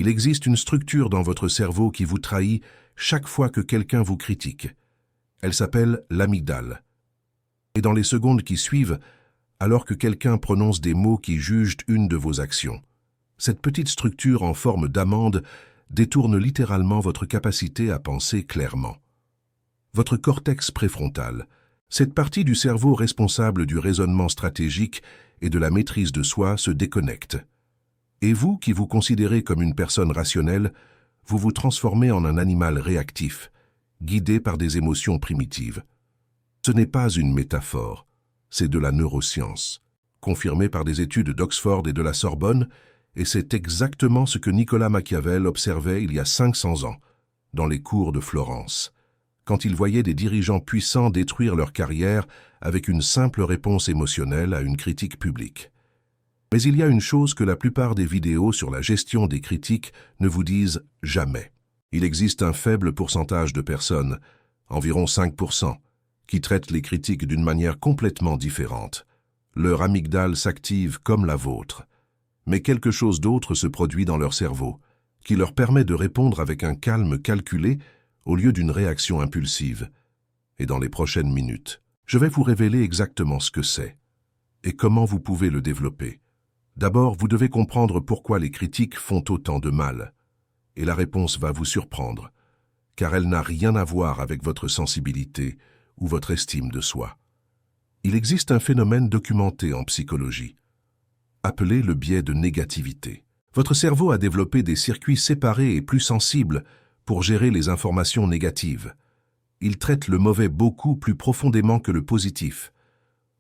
Il existe une structure dans votre cerveau qui vous trahit chaque fois que quelqu'un vous critique. Elle s'appelle l'amygdale. Et dans les secondes qui suivent, alors que quelqu'un prononce des mots qui jugent une de vos actions, cette petite structure en forme d'amande détourne littéralement votre capacité à penser clairement. Votre cortex préfrontal, cette partie du cerveau responsable du raisonnement stratégique et de la maîtrise de soi, se déconnecte. Et vous, qui vous considérez comme une personne rationnelle, vous vous transformez en un animal réactif, guidé par des émotions primitives. Ce n'est pas une métaphore, c'est de la neuroscience, confirmée par des études d'Oxford et de la Sorbonne, et c'est exactement ce que Nicolas Machiavel observait il y a 500 ans, dans les cours de Florence, quand il voyait des dirigeants puissants détruire leur carrière avec une simple réponse émotionnelle à une critique publique. Mais il y a une chose que la plupart des vidéos sur la gestion des critiques ne vous disent jamais. Il existe un faible pourcentage de personnes, environ 5%, qui traitent les critiques d'une manière complètement différente. Leur amygdale s'active comme la vôtre. Mais quelque chose d'autre se produit dans leur cerveau, qui leur permet de répondre avec un calme calculé au lieu d'une réaction impulsive. Et dans les prochaines minutes, je vais vous révéler exactement ce que c'est et comment vous pouvez le développer. D'abord, vous devez comprendre pourquoi les critiques font autant de mal. Et la réponse va vous surprendre, car elle n'a rien à voir avec votre sensibilité ou votre estime de soi. Il existe un phénomène documenté en psychologie, appelé le biais de négativité. Votre cerveau a développé des circuits séparés et plus sensibles pour gérer les informations négatives. Il traite le mauvais beaucoup plus profondément que le positif.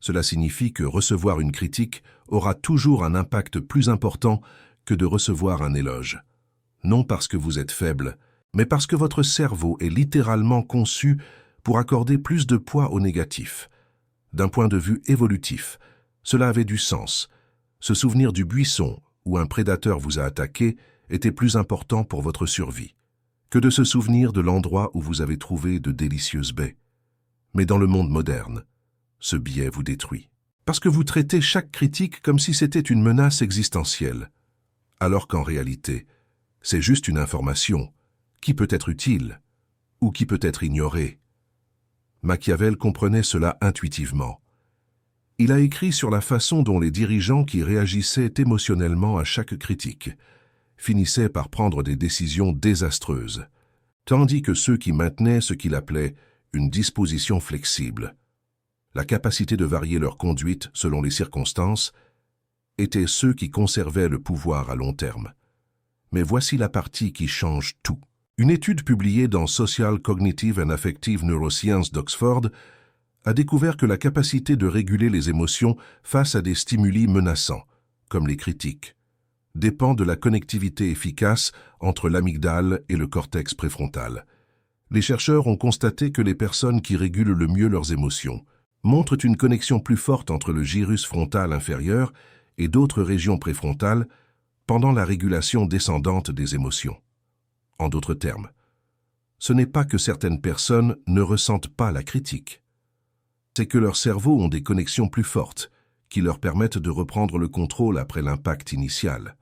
Cela signifie que recevoir une critique aura toujours un impact plus important que de recevoir un éloge. Non parce que vous êtes faible, mais parce que votre cerveau est littéralement conçu pour accorder plus de poids au négatif. D'un point de vue évolutif, cela avait du sens. Se souvenir du buisson où un prédateur vous a attaqué était plus important pour votre survie que de se souvenir de l'endroit où vous avez trouvé de délicieuses baies. Mais dans le monde moderne, ce biais vous détruit. Parce que vous traitez chaque critique comme si c'était une menace existentielle, alors qu'en réalité, c'est juste une information qui peut être utile ou qui peut être ignorée. Machiavel comprenait cela intuitivement. Il a écrit sur la façon dont les dirigeants qui réagissaient émotionnellement à chaque critique finissaient par prendre des décisions désastreuses, tandis que ceux qui maintenaient ce qu'il appelait une disposition flexible, la capacité de varier leur conduite selon les circonstances, étaient ceux qui conservaient le pouvoir à long terme. Mais voici la partie qui change tout. Une étude publiée dans Social Cognitive and Affective Neuroscience d'Oxford a découvert que la capacité de réguler les émotions face à des stimuli menaçants, comme les critiques, dépend de la connectivité efficace entre l'amygdale et le cortex préfrontal. Les chercheurs ont constaté que les personnes qui régulent le mieux leurs émotions montrent une connexion plus forte entre le gyrus frontal inférieur et d'autres régions préfrontales pendant la régulation descendante des émotions. En d'autres termes, ce n'est pas que certaines personnes ne ressentent pas la critique, c'est que leurs cerveaux ont des connexions plus fortes qui leur permettent de reprendre le contrôle après l'impact initial.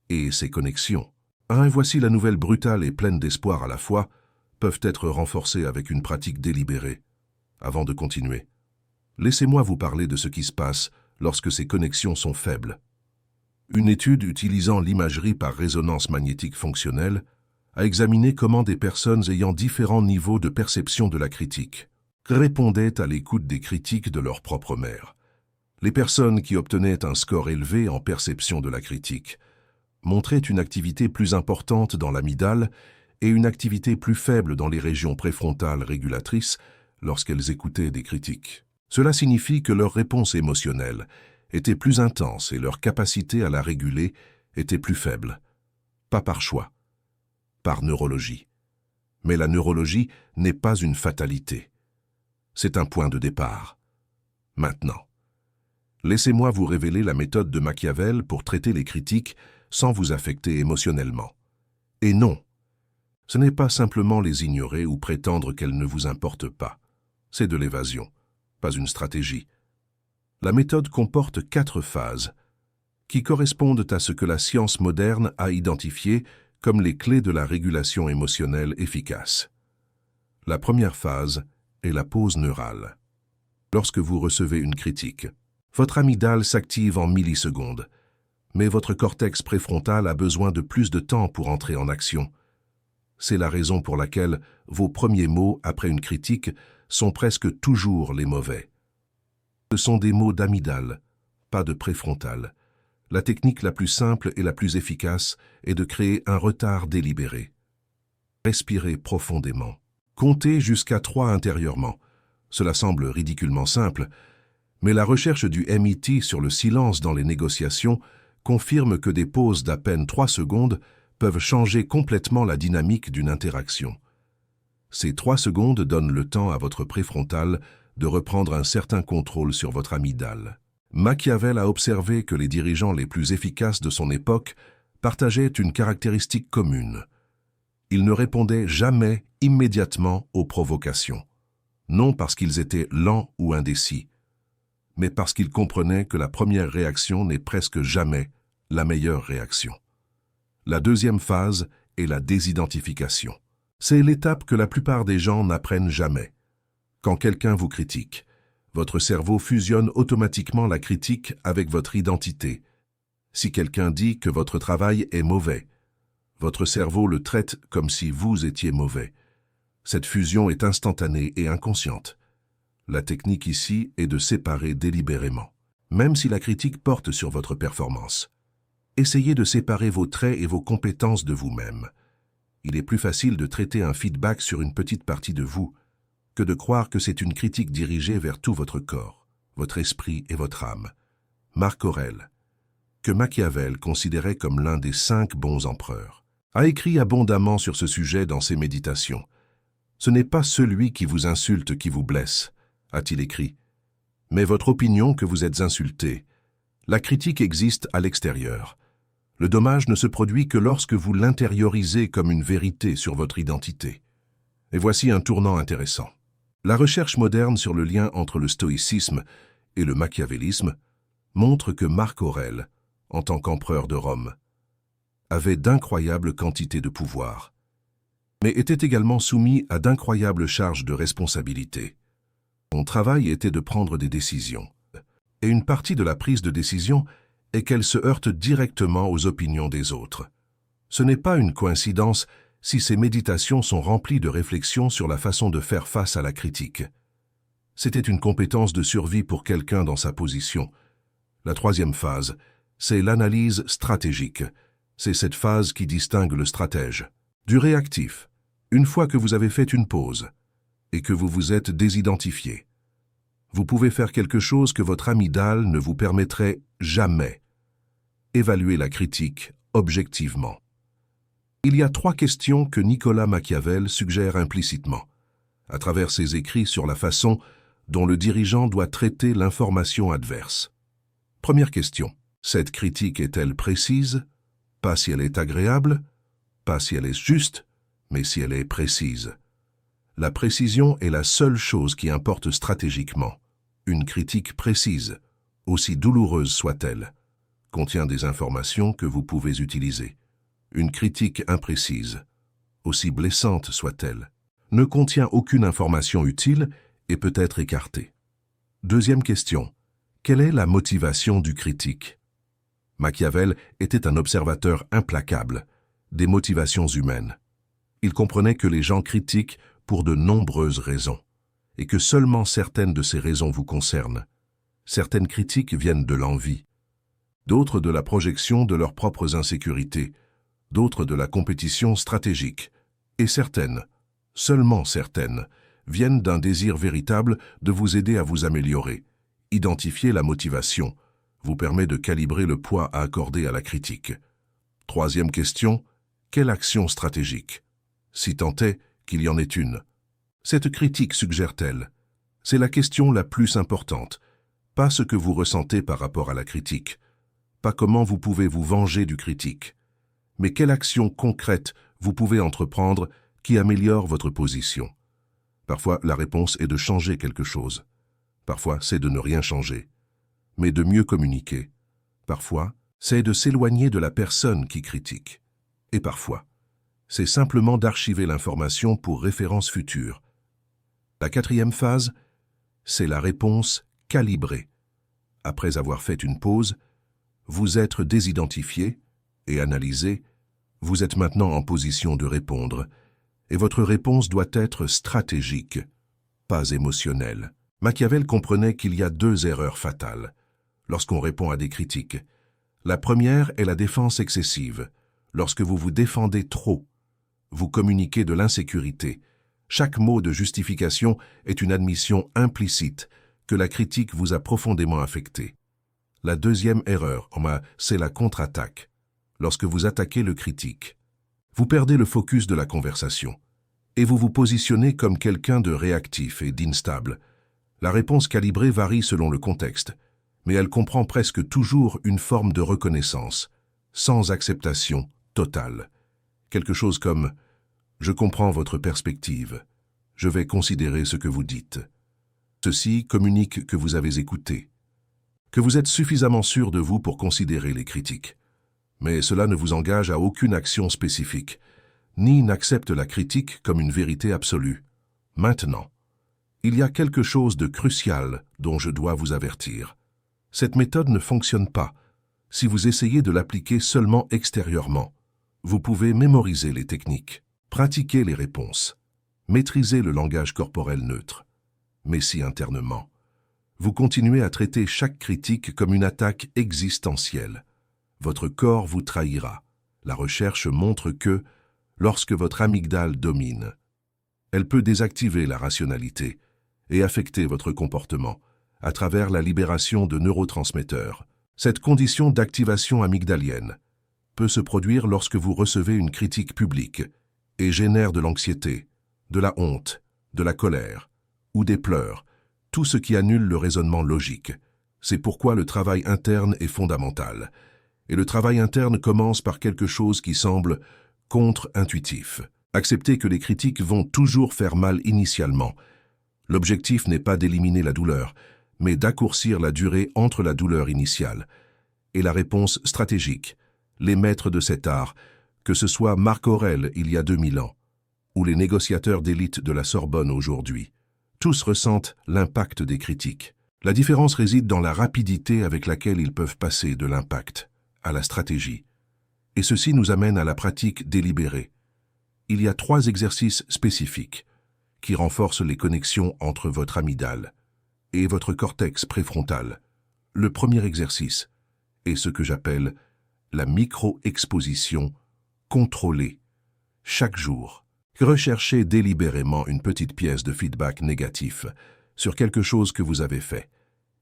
Et ces connexions, et voici la nouvelle brutale et pleine d'espoir à la fois, peuvent être renforcées avec une pratique délibérée. Avant de continuer, laissez-moi vous parler de ce qui se passe lorsque ces connexions sont faibles. Une étude utilisant l'imagerie par résonance magnétique fonctionnelle a examiné comment des personnes ayant différents niveaux de perception de la critique répondaient à l'écoute des critiques de leur propre mère. Les personnes qui obtenaient un score élevé en perception de la critique montraient une activité plus importante dans l'amygdale et une activité plus faible dans les régions préfrontales régulatrices lorsqu'elles écoutaient des critiques. Cela signifie que leur réponse émotionnelle était plus intense et leur capacité à la réguler était plus faible. Pas par choix, par neurologie. Mais la neurologie n'est pas une fatalité. C'est un point de départ. Maintenant, laissez-moi vous révéler la méthode de Machiavel pour traiter les critiques sans vous affecter émotionnellement. Et non, ce n'est pas simplement les ignorer ou prétendre qu'elles ne vous importent pas. C'est de l'évasion, pas une stratégie. La méthode comporte 4 phases qui correspondent à ce que la science moderne a identifié comme les clés de la régulation émotionnelle efficace. La première phase est la pause neurale. Lorsque vous recevez une critique, votre amygdale s'active en millisecondes, mais votre cortex préfrontal a besoin de plus de temps pour entrer en action. C'est la raison pour laquelle vos premiers mots après une critique sont presque toujours les mauvais. Ce sont des mots d'amygdale, pas de préfrontal. La technique la plus simple et la plus efficace est de créer un retard délibéré. Respirez profondément. Comptez jusqu'à 3 intérieurement. Cela semble ridiculement simple, mais la recherche du MIT sur le silence dans les négociations confirme que des pauses d'à peine 3 secondes peuvent changer complètement la dynamique d'une interaction. Ces 3 secondes donnent le temps à votre préfrontal de reprendre un certain contrôle sur votre amygdale. Machiavel a observé que les dirigeants les plus efficaces de son époque partageaient une caractéristique commune. Ils ne répondaient jamais immédiatement aux provocations, non parce qu'ils étaient lents ou indécis, mais parce qu'ils comprenaient que la première réaction n'est presque jamais la meilleure réaction. La deuxième phase est la désidentification. C'est l'étape que la plupart des gens n'apprennent jamais. Quand quelqu'un vous critique, votre cerveau fusionne automatiquement la critique avec votre identité. Si quelqu'un dit que votre travail est mauvais, votre cerveau le traite comme si vous étiez mauvais. Cette fusion est instantanée et inconsciente. La technique ici est de séparer délibérément, même si la critique porte sur votre performance. Essayez de séparer vos traits et vos compétences de vous-même. Il est plus facile de traiter un feedback sur une petite partie de vous que de croire que c'est une critique dirigée vers tout votre corps, votre esprit et votre âme. Marc Aurèle, que Machiavel considérait comme l'un des 5 bons empereurs, a écrit abondamment sur ce sujet dans ses méditations. « Ce n'est pas celui qui vous insulte qui vous blesse », a-t-il écrit, « mais votre opinion que vous êtes insulté. La critique existe à l'extérieur. Le dommage ne se produit que lorsque vous l'intériorisez comme une vérité sur votre identité. » Et voici un tournant intéressant. La recherche moderne sur le lien entre le stoïcisme et le machiavélisme montre que Marc Aurèle, en tant qu'empereur de Rome, avait d'incroyables quantités de pouvoir, mais était également soumis à d'incroyables charges de responsabilité. Son travail était de prendre des décisions, et une partie de la prise de décision est qu'elle se heurte directement aux opinions des autres. Ce n'est pas une coïncidence si ces méditations sont remplies de réflexions sur la façon de faire face à la critique. C'était une compétence de survie pour quelqu'un dans sa position. La troisième phase, c'est l'analyse stratégique. C'est cette phase qui distingue le stratège du réactif. Une fois que vous avez fait une pause et que vous vous êtes désidentifié, vous pouvez faire quelque chose que votre amygdale ne vous permettrait jamais. Évaluer la critique objectivement. Il y a 3 questions que Nicolas Machiavel suggère implicitement, à travers ses écrits sur la façon dont le dirigeant doit traiter l'information adverse. Première question. Cette critique est-elle précise? Pas si elle est agréable, pas si elle est juste, mais si elle est précise. La précision est la seule chose qui importe stratégiquement. Une critique précise, aussi douloureuse soit-elle, contient des informations que vous pouvez utiliser. Une critique imprécise, aussi blessante soit-elle, ne contient aucune information utile et peut être écartée. Deuxième question. Quelle est la motivation du critique? Machiavel était un observateur implacable des motivations humaines. Il comprenait que les gens critiquent pour de nombreuses raisons, et que seulement certaines de ces raisons vous concernent. Certaines critiques viennent de l'envie, d'autres de la projection de leurs propres insécurités, d'autres de la compétition stratégique, et certaines, seulement certaines, viennent d'un désir véritable de vous aider à vous améliorer. Identifier la motivation vous permet de calibrer le poids à accorder à la critique. Troisième question, quelle action stratégique? Si tant est qu'il y en ait une. Cette critique suggère-t-elle? C'est la question la plus importante, pas ce que vous ressentez par rapport à la critique, pas comment vous pouvez vous venger du critique, mais quelle action concrète vous pouvez entreprendre qui améliore votre position. Parfois, la réponse est de changer quelque chose. Parfois, c'est de ne rien changer, mais de mieux communiquer. Parfois, c'est de s'éloigner de la personne qui critique. Et parfois, c'est simplement d'archiver l'information pour référence future. La quatrième phase, c'est la réponse calibrée. Après avoir fait une pause, vous êtes désidentifié et analysé, vous êtes maintenant en position de répondre, et votre réponse doit être stratégique, pas émotionnelle. Machiavel comprenait qu'il y a deux erreurs fatales lorsqu'on répond à des critiques. La première est la défense excessive. Lorsque vous vous défendez trop, vous communiquez de l'insécurité. Chaque mot de justification est une admission implicite que la critique vous a profondément affecté. La deuxième erreur, c'est la contre-attaque. Lorsque vous attaquez le critique, vous perdez le focus de la conversation et vous vous positionnez comme quelqu'un de réactif et d'instable. La réponse calibrée varie selon le contexte, mais elle comprend presque toujours une forme de reconnaissance, sans acceptation totale. Quelque chose comme « Je comprends votre perspective, je vais considérer ce que vous dites ». Ceci communique que vous avez écouté, que vous êtes suffisamment sûr de vous pour considérer les critiques. Mais cela ne vous engage à aucune action spécifique, ni n'accepte la critique comme une vérité absolue. Maintenant, il y a quelque chose de crucial dont je dois vous avertir. Cette méthode ne fonctionne pas si vous essayez de l'appliquer seulement extérieurement. Vous pouvez mémoriser les techniques, pratiquer les réponses, maîtriser le langage corporel neutre. Mais si internement, vous continuez à traiter chaque critique comme une attaque existentielle, votre corps vous trahira. La recherche montre que, lorsque votre amygdale domine, elle peut désactiver la rationalité et affecter votre comportement à travers la libération de neurotransmetteurs. Cette condition d'activation amygdalienne peut se produire lorsque vous recevez une critique publique et génère de l'anxiété, de la honte, de la colère ou des pleurs, tout ce qui annule le raisonnement logique. C'est pourquoi le travail interne est fondamental. Et le travail interne commence par quelque chose qui semble contre-intuitif. Accepter que les critiques vont toujours faire mal initialement. L'objectif n'est pas d'éliminer la douleur, mais d'accourcir la durée entre la douleur initiale et la réponse stratégique. Les maîtres de cet art, que ce soit Marc Aurèle il y a 2000 ans, ou les négociateurs d'élite de la Sorbonne aujourd'hui, tous ressentent l'impact des critiques. La différence réside dans la rapidité avec laquelle ils peuvent passer de l'impact à la stratégie. Et ceci nous amène à la pratique délibérée. Il y a 3 exercices spécifiques qui renforcent les connexions entre votre amygdale et votre cortex préfrontal. Le premier exercice est ce que j'appelle la micro-exposition contrôlée. Chaque jour, recherchez délibérément une petite pièce de feedback négatif sur quelque chose que vous avez fait.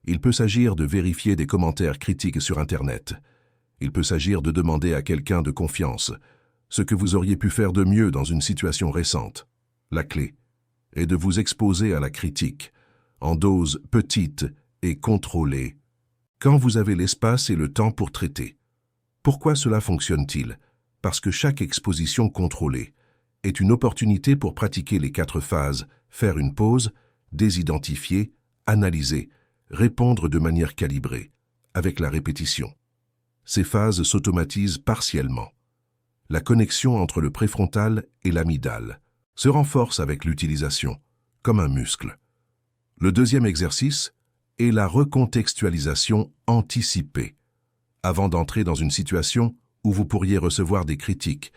Il peut s'agir de vérifier des commentaires critiques sur Internet. Il peut s'agir de demander à quelqu'un de confiance ce que vous auriez pu faire de mieux dans une situation récente. La clé est de vous exposer à la critique en doses petites et contrôlées quand vous avez l'espace et le temps pour traiter. Pourquoi cela fonctionne-t-il? Parce que chaque exposition contrôlée est une opportunité pour pratiquer les 4 phases, faire une pause, désidentifier, analyser, répondre de manière calibrée, avec la répétition. Ces phases s'automatisent partiellement. La connexion entre le préfrontal et l'amygdale se renforce avec l'utilisation, comme un muscle. Le deuxième exercice est la recontextualisation anticipée. Avant d'entrer dans une situation où vous pourriez recevoir des critiques,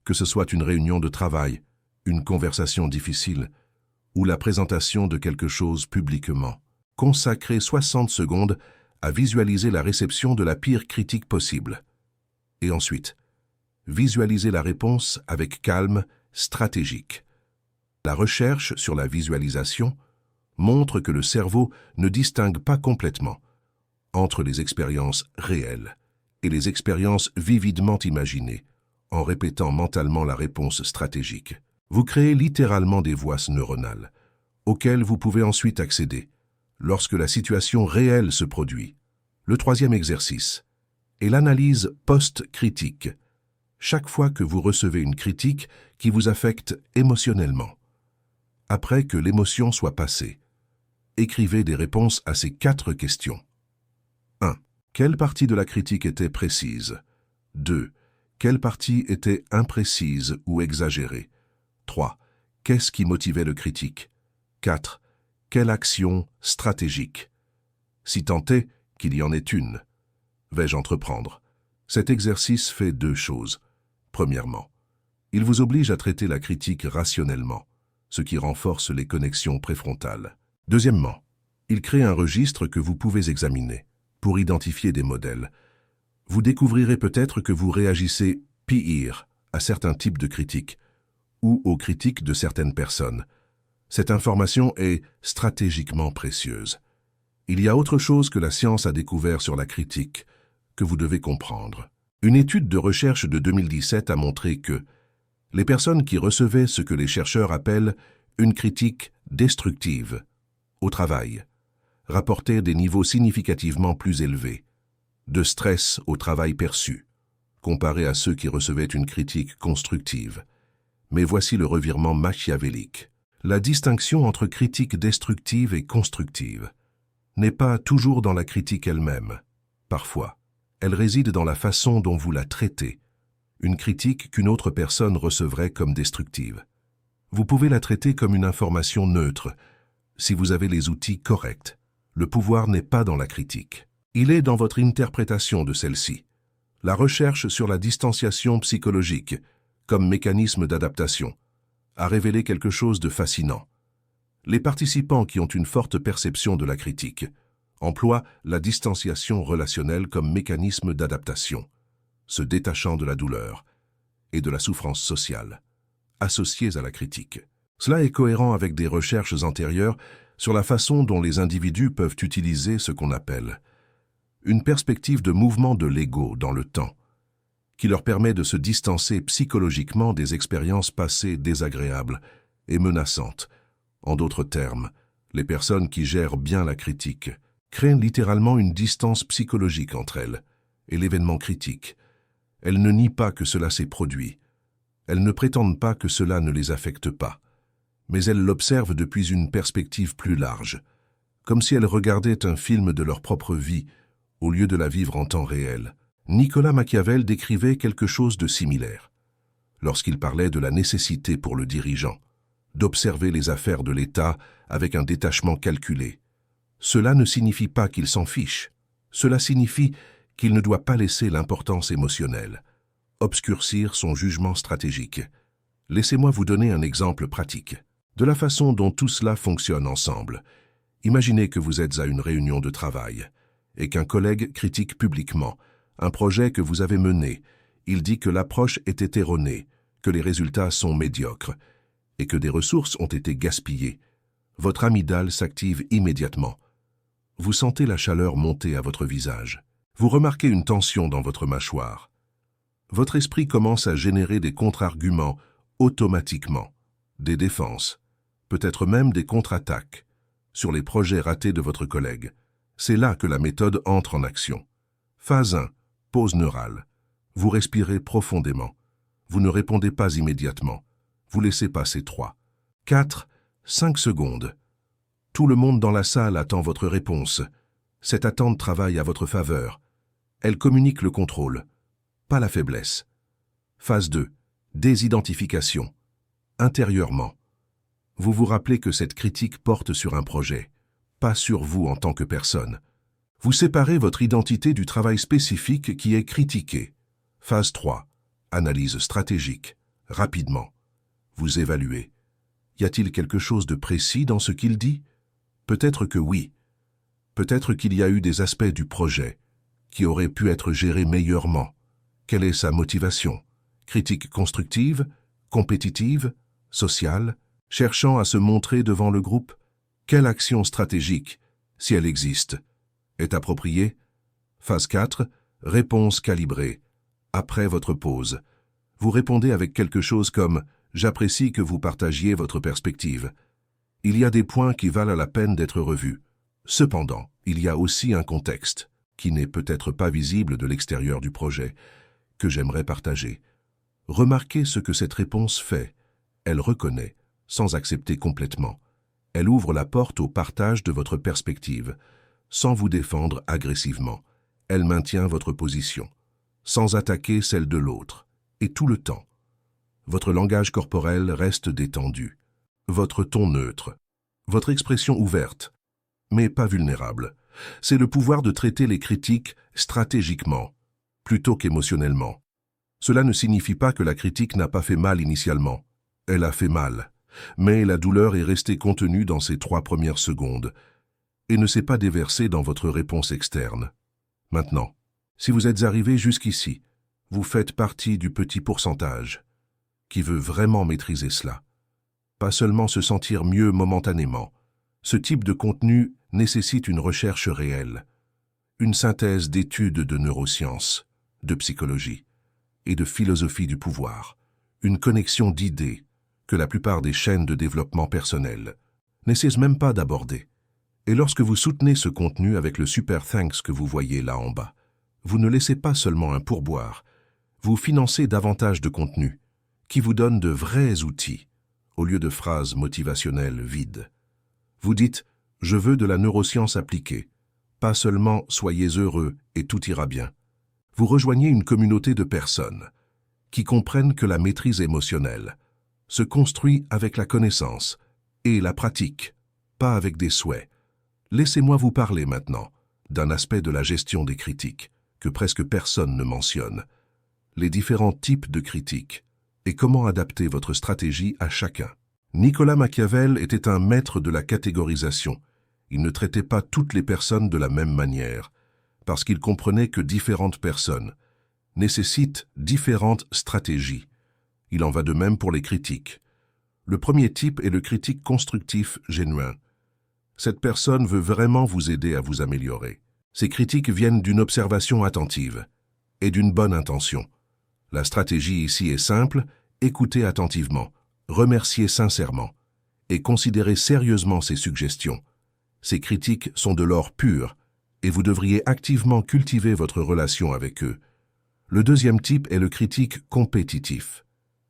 que ce soit une réunion de travail, une conversation difficile ou la présentation de quelque chose publiquement, consacrez 60 secondes à visualiser la réception de la pire critique possible. Et ensuite, visualisez la réponse avec calme, stratégique. La recherche sur la visualisation montre que le cerveau ne distingue pas complètement entre les expériences réelles et les expériences vividement imaginées, en répétant mentalement la réponse stratégique. Vous créez littéralement des voies neuronales, auxquelles vous pouvez ensuite accéder, lorsque la situation réelle se produit. Le troisième exercice est l'analyse post-critique. Chaque fois que vous recevez une critique qui vous affecte émotionnellement, après que l'émotion soit passée, écrivez des réponses à ces 4 questions. 1. Quelle partie de la critique était précise? 2. Quelle partie était imprécise ou exagérée? 3. Qu'est-ce qui motivait le critique? 4. Quelle action stratégique? Si tant est qu'il y en ait une, vais-je entreprendre? Cet exercice fait deux choses. Premièrement, il vous oblige à traiter la critique rationnellement, ce qui renforce les connexions préfrontales. Deuxièmement, il crée un registre que vous pouvez examiner pour identifier des modèles. Vous découvrirez peut-être que vous réagissez pire à certains types de critiques ou aux critiques de certaines personnes. Cette information est stratégiquement précieuse. Il y a autre chose que la science a découvert sur la critique que vous devez comprendre. Une étude de recherche de 2017 a montré que les personnes qui recevaient ce que les chercheurs appellent une critique destructive au travail rapportaient des niveaux significativement plus élevés de stress au travail perçu, comparé à ceux qui recevaient une critique constructive. Mais voici le revirement machiavélique. La distinction entre critique destructive et constructive n'est pas toujours dans la critique elle-même. Parfois, elle réside dans la façon dont vous la traitez, une critique qu'une autre personne recevrait comme destructive. Vous pouvez la traiter comme une information neutre, si vous avez les outils corrects. Le pouvoir n'est pas dans la critique. Il est dans votre interprétation de celle-ci. La recherche sur la distanciation psychologique, comme mécanisme d'adaptation, a révélé quelque chose de fascinant. Les participants qui ont une forte perception de la critique emploient la distanciation relationnelle comme mécanisme d'adaptation, se détachant de la douleur et de la souffrance sociale, associées à la critique. Cela est cohérent avec des recherches antérieures sur la façon dont les individus peuvent utiliser ce qu'on appelle une perspective de mouvement de l'ego dans le temps, qui leur permet de se distancer psychologiquement des expériences passées désagréables et menaçantes. En d'autres termes, les personnes qui gèrent bien la critique créent littéralement une distance psychologique entre elles et l'événement critique. Elles ne nient pas que cela s'est produit. Elles ne prétendent pas que cela ne les affecte pas, mais elles l'observent depuis une perspective plus large, comme si elles regardaient un film de leur propre vie au lieu de la vivre en temps réel. Nicolas Machiavel décrivait quelque chose de similaire lorsqu'il parlait de la nécessité pour le dirigeant d'observer les affaires de l'État avec un détachement calculé. Cela ne signifie pas qu'il s'en fiche. Cela signifie qu'il ne doit pas laisser l'importance émotionnelle obscurcir son jugement stratégique. Laissez-moi vous donner un exemple pratique de la façon dont tout cela fonctionne ensemble. Imaginez que vous êtes à une réunion de travail et qu'un collègue critique publiquement un projet que vous avez mené. Il dit que l'approche était erronée, que les résultats sont médiocres et que des ressources ont été gaspillées. Votre amygdale s'active immédiatement. Vous sentez la chaleur monter à votre visage. Vous remarquez une tension dans votre mâchoire. Votre esprit commence à générer des contre-arguments automatiquement, des défenses, peut-être même des contre-attaques, sur les projets ratés de votre collègue. C'est là que la méthode entre en action. Phase 1. Pause neurale. Vous respirez profondément. Vous ne répondez pas immédiatement. Vous laissez passer 3, 4, 5 secondes. Tout le monde dans la salle attend votre réponse. Cette attente travaille à votre faveur. Elle communique le contrôle, pas la faiblesse. Phase 2. Désidentification. Intérieurement. Vous vous rappelez que cette critique porte sur un projet, pas sur vous en tant que personne. Vous séparez votre identité du travail spécifique qui est critiqué. Phase 3. Analyse stratégique. Rapidement. Vous évaluez. Y a-t-il quelque chose de précis dans ce qu'il dit? Peut-être que oui. Peut-être qu'il y a eu des aspects du projet qui auraient pu être gérés meilleurement. Quelle est sa motivation? Critique constructive, compétitive, sociale, cherchant à se montrer devant le groupe? Quelle action stratégique, si elle existe, est appropriée? Phase 4. Réponse calibrée. Après votre pause, vous répondez avec quelque chose comme « J'apprécie que vous partagiez votre perspective. Il y a des points qui valent la peine d'être revus. Cependant, il y a aussi un contexte, qui n'est peut-être pas visible de l'extérieur du projet, que j'aimerais partager. » Remarquez ce que cette réponse fait. Elle reconnaît, sans accepter complètement. Elle ouvre la porte au partage de votre perspective, sans vous défendre agressivement. Elle maintient votre position, sans attaquer celle de l'autre. et tout le temps. Votre langage corporel reste détendu, votre ton neutre, votre expression ouverte, mais pas vulnérable. C'est le pouvoir de traiter les critiques stratégiquement, plutôt qu'émotionnellement. Cela ne signifie pas que la critique n'a pas fait mal initialement. Elle a fait mal, mais la douleur est restée contenue dans ces 3 premières secondes et ne s'est pas déversée dans votre réponse externe. Maintenant, si vous êtes arrivé jusqu'ici, vous faites partie du petit pourcentage qui veut vraiment maîtriser cela. Pas seulement se sentir mieux momentanément. Ce type de contenu nécessite une recherche réelle, une synthèse d'études de neurosciences, de psychologie et de philosophie du pouvoir, une connexion d'idées que la plupart des chaînes de développement personnel n'essaient même pas d'aborder. Et lorsque vous soutenez ce contenu avec le super thanks que vous voyez là en bas, vous ne laissez pas seulement un pourboire, vous financez davantage de contenu qui vous donne de vrais outils au lieu de phrases motivationnelles vides. Vous dites « Je veux de la neuroscience appliquée », pas seulement « Soyez heureux et tout ira bien ». Vous rejoignez une communauté de personnes qui comprennent que la maîtrise émotionnelle se construit avec la connaissance et la pratique, pas avec des souhaits. Laissez-moi vous parler maintenant d'un aspect de la gestion des critiques que presque personne ne mentionne, les différents types de critiques et comment adapter votre stratégie à chacun. Nicolas Machiavel était un maître de la catégorisation. Il ne traitait pas toutes les personnes de la même manière, parce qu'il comprenait que différentes personnes nécessitent différentes stratégies. Il en va de même pour les critiques. Le premier type est le critique constructif génuin. Cette personne veut vraiment vous aider à vous améliorer. Ces critiques viennent d'une observation attentive et d'une bonne intention. La stratégie ici est simple, écoutez attentivement, remerciez sincèrement et considérez sérieusement ces suggestions. Ces critiques sont de l'or pur et vous devriez activement cultiver votre relation avec eux. Le deuxième type est le critique compétitif.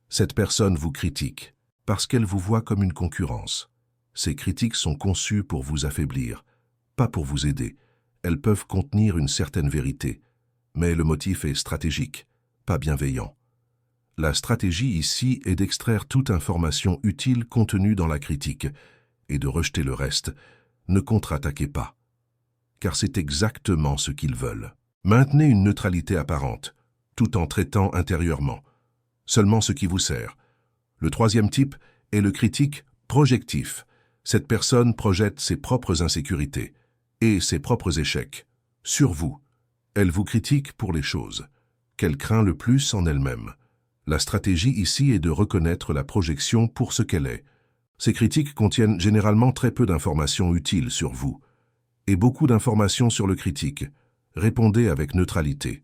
Cette personne vous critique parce qu'elle vous voit comme une concurrence. Ces critiques sont conçues pour vous affaiblir, pas pour vous aider. Elles peuvent contenir une certaine vérité, mais le motif est stratégique, pas bienveillant. La stratégie ici est d'extraire toute information utile contenue dans la critique et de rejeter le reste. Ne contre-attaquez pas, car c'est exactement ce qu'ils veulent. Maintenez une neutralité apparente, tout en traitant intérieurement seulement ce qui vous sert. Le troisième type est le critique projectif. Cette personne projette ses propres insécurités et ses propres échecs sur vous. Elle vous critique pour les choses qu'elle craint le plus en elle-même. La stratégie ici est de reconnaître la projection pour ce qu'elle est. Ces critiques contiennent généralement très peu d'informations utiles sur vous et beaucoup d'informations sur le critique. Répondez avec neutralité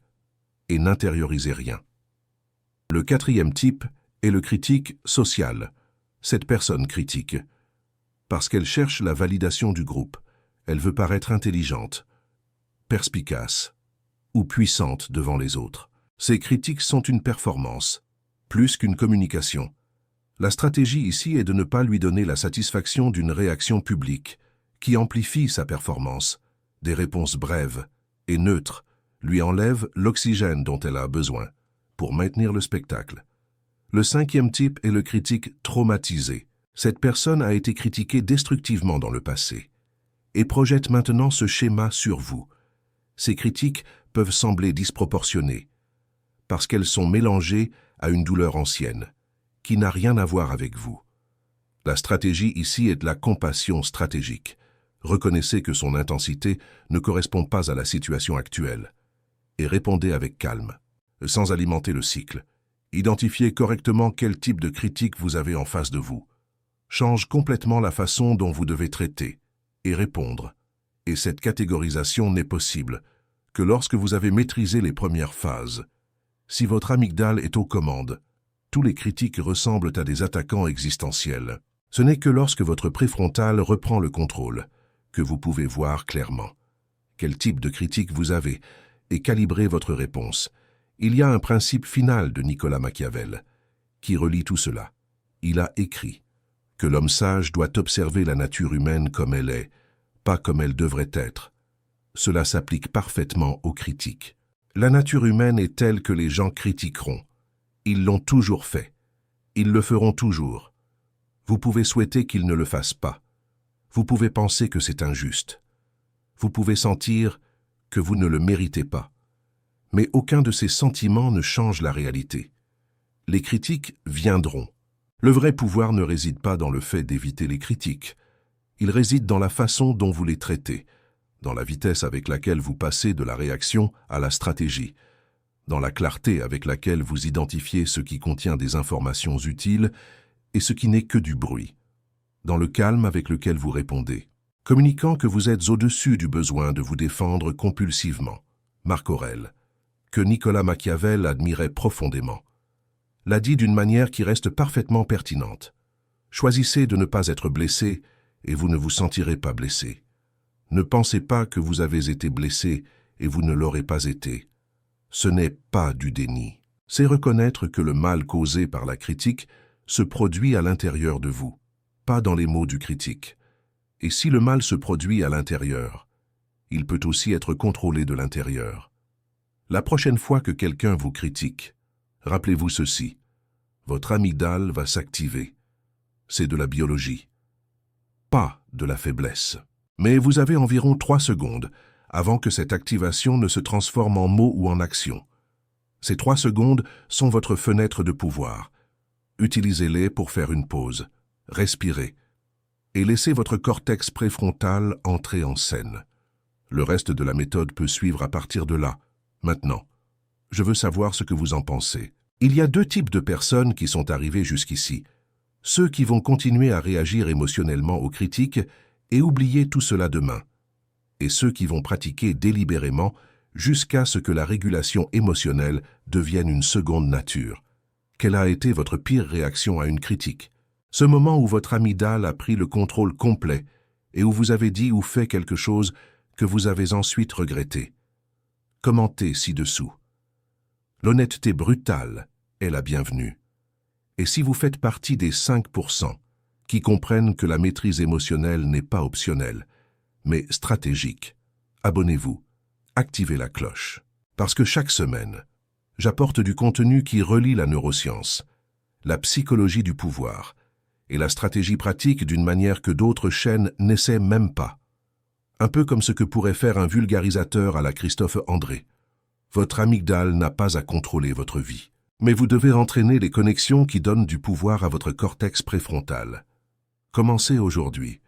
et n'intériorisez rien. Le quatrième type est le critique social. Cette personne critique parce qu'elle cherche la validation du groupe. Elle veut paraître intelligente, perspicace ou puissante devant les autres. Ces critiques sont une performance, plus qu'une communication. La stratégie ici est de ne pas lui donner la satisfaction d'une réaction publique qui amplifie sa performance. Des réponses brèves et neutres lui enlèvent l'oxygène dont elle a besoin pour maintenir le spectacle. Le cinquième type est le critique traumatisé. Cette personne a été critiquée destructivement dans le passé et projette maintenant ce schéma sur vous. Ces critiques peuvent sembler disproportionnées parce qu'elles sont mélangées à une douleur ancienne qui n'a rien à voir avec vous. La stratégie ici est de la compassion stratégique. Reconnaissez que son intensité ne correspond pas à la situation actuelle et répondez avec calme, sans alimenter le cycle. Identifiez correctement quel type de critique vous avez en face de vous. Change complètement la façon dont vous devez traiter et répondre. Et cette catégorisation n'est possible que lorsque vous avez maîtrisé les premières phases. Si votre amygdale est aux commandes, tous les critiques ressemblent à des attaquants existentiels. Ce n'est que lorsque votre préfrontal reprend le contrôle que vous pouvez voir clairement quel type de critique vous avez et calibrer votre réponse. Il y a un principe final de Nicolas Machiavel qui relie tout cela. Il a écrit que l'homme sage doit observer la nature humaine comme elle est, pas comme elle devrait être. Cela s'applique parfaitement aux critiques. La nature humaine est telle que les gens critiqueront, Ils l'ont toujours fait. Ils le feront toujours. Vous pouvez souhaiter qu'ils ne le fassent pas. Vous pouvez penser que c'est injuste. Vous pouvez sentir que vous ne le méritez pas. Mais aucun de ces sentiments ne change la réalité. Les critiques viendront. Le vrai pouvoir ne réside pas dans le fait d'éviter les critiques. Il réside dans la façon dont vous les traitez, dans la vitesse avec laquelle vous passez de la réaction à la stratégie, dans la clarté avec laquelle vous identifiez ce qui contient des informations utiles et ce qui n'est que du bruit, dans le calme avec lequel vous répondez, communiquant que vous êtes au-dessus du besoin de vous défendre compulsivement. Marc Aurèle, que Nicolas Machiavel admirait profondément, l'a dit d'une manière qui reste parfaitement pertinente. Choisissez de ne pas être blessé et vous ne vous sentirez pas blessé. Ne pensez pas que vous avez été blessé et vous ne l'aurez pas été. Ce n'est pas du déni. C'est reconnaître que le mal causé par la critique se produit à l'intérieur de vous, pas dans les mots du critique. Et si le mal se produit à l'intérieur, il peut aussi être contrôlé de l'intérieur. La prochaine fois que quelqu'un vous critique, rappelez-vous ceci, votre amygdale va s'activer. C'est de la biologie, pas de la faiblesse. Mais vous avez environ 3 secondes avant que cette activation ne se transforme en mots ou en action. Ces 3 secondes sont votre fenêtre de pouvoir. Utilisez-les pour faire une pause, respirez, et laissez votre cortex préfrontal entrer en scène. Le reste de la méthode peut suivre à partir de là. Maintenant, je veux savoir ce que vous en pensez. Il y a 2 types de personnes qui sont arrivées jusqu'ici. Ceux qui vont continuer à réagir émotionnellement aux critiques et oublier tout cela demain. Et ceux qui vont pratiquer délibérément jusqu'à ce que la régulation émotionnelle devienne une seconde nature. Quelle a été votre pire réaction à une critique? Ce moment où votre amygdale a pris le contrôle complet et où vous avez dit ou fait quelque chose que vous avez ensuite regretté. Commentez ci-dessous. L'honnêteté brutale est la bienvenue. Et si vous faites partie des 5% qui comprennent que la maîtrise émotionnelle n'est pas optionnelle, mais stratégique, abonnez-vous, activez la cloche. Parce que chaque semaine, j'apporte du contenu qui relie la neuroscience, la psychologie du pouvoir et la stratégie pratique d'une manière que d'autres chaînes n'essaient même pas. Un peu comme ce que pourrait faire un vulgarisateur à la Christophe André. Votre amygdale n'a pas à contrôler votre vie, mais vous devez entraîner les connexions qui donnent du pouvoir à votre cortex préfrontal. Commencez aujourd'hui.